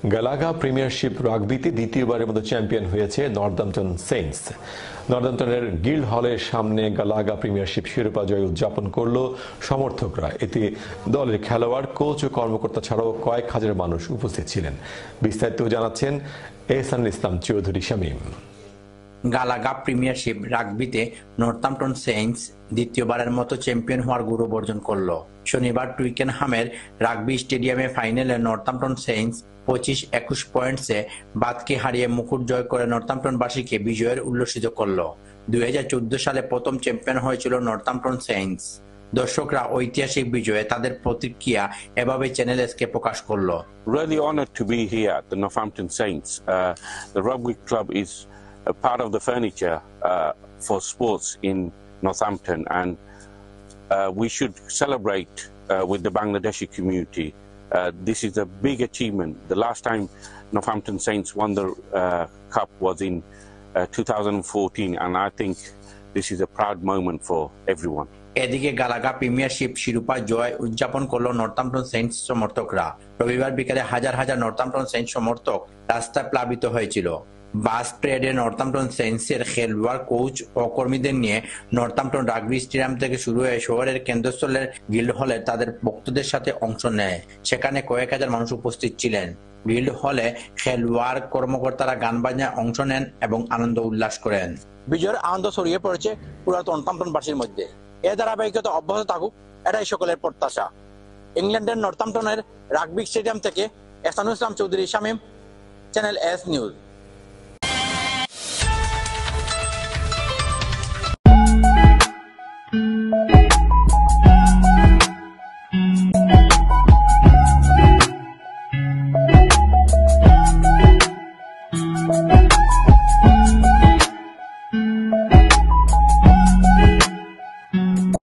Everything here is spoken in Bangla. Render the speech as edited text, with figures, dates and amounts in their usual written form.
গালাগা প্রিমিয়ারশিপ রাগবিতে দ্বিতীয়বারের মতো চ্যাম্পিয়ন হয়েছে নর্দাম্পটন সেইন্টস। নর্দাম্পটনের গিল্ড হলের সামনে গালাগা প্রিমিয়ারশিপ শিরোপা জয় উদযাপন করল সমর্থকরা। এতে দলের খেলোয়াড়, কোচ ও কর্মকর্তা ছাড়াও কয়েক হাজার মানুষ উপস্থিত ছিলেন। বিস্তারিত জানাচ্ছেন এহসানুল ইসলাম চৌধুরী শামীম। গালাগা প্রিমিয়ারশিপ রাগবিতে নর্দাম্পটন সেইন্টস দ্বিতীয়বারের মতো চ্যাম্পিয়ন হওয়ার গৌরব অর্জন করল। শনিবার টুইকেনহামের রাগবি স্টেডিয়ামে ফাইনালে নর্দাম্পটন সেইন্টস 25-21 পয়েন্টসে বাদকে হারিয়ে মুকুট জয় করে নর্দাম্পটনবাসীকে বিজয়ের উল্লসিত করল। 2014 সালে প্রথম চ্যাম্পিয়ন হয়েছিল নর্দাম্পটন সেইন্টস। দর্শকরা ঐতিহাসিক বিজয়ে তাদের প্রতিক্রিয়া এভাবে চ্যানেল এসকে প্রকাশ করলো। Really honored to be here at the Northampton Saints. The rugby club is a part of the furniture for sports in Northampton, and we should celebrate with the Bangladeshi community. This is a big achievement. The last time Northampton Saints won the cup was in 2014, and I think this is a proud moment for everyone. এদিকে গালাগা প্রিমিয়ারশিপ শিরোপা জয় উদযাপন করলো নর্দাম্পটন সেইন্টস সমর্থকরা। রবিবার বিকালে হাজার হাজার নর্দাম্পটন সেইন্টস সমর্থক রাস্তায় প্লাবিত হয়েছিল। বাস প্যারেডে নর্দাম্পটন সেইন্টসের খেলোয়াড়, কোচ ও কর্মীদের নিয়ে নর্দাম্পটন রাগবি স্টেডিয়াম থেকে শুরু হয়ে শহরের কেন্দ্রস্থলের গিল্ড হলে তাদের ভক্তদের সাথে অংশ নেয়। সেখানে কয়েক হাজার মানুষ উপস্থিত ছিলেন। গিল্ড হলে খেলোয়াড়, কর্মকর্তারা গান বাজনায় অংশ নেন এবং আনন্দ উল্লাস করেন। বিজয়ের আনন্দ ছড়িয়ে পড়েছে পুরো নর্দাম্পটনবাসীর মধ্যে। এ ধারাবাহিকতা অব্যাহত থাকুক, এটাই সকলের প্রত্যাশা। ইংল্যান্ডের নর্দাম্পটনের রাগবি স্টেডিয়াম থেকে Ehsanul Islam Chowdhury Shamim, channel S news.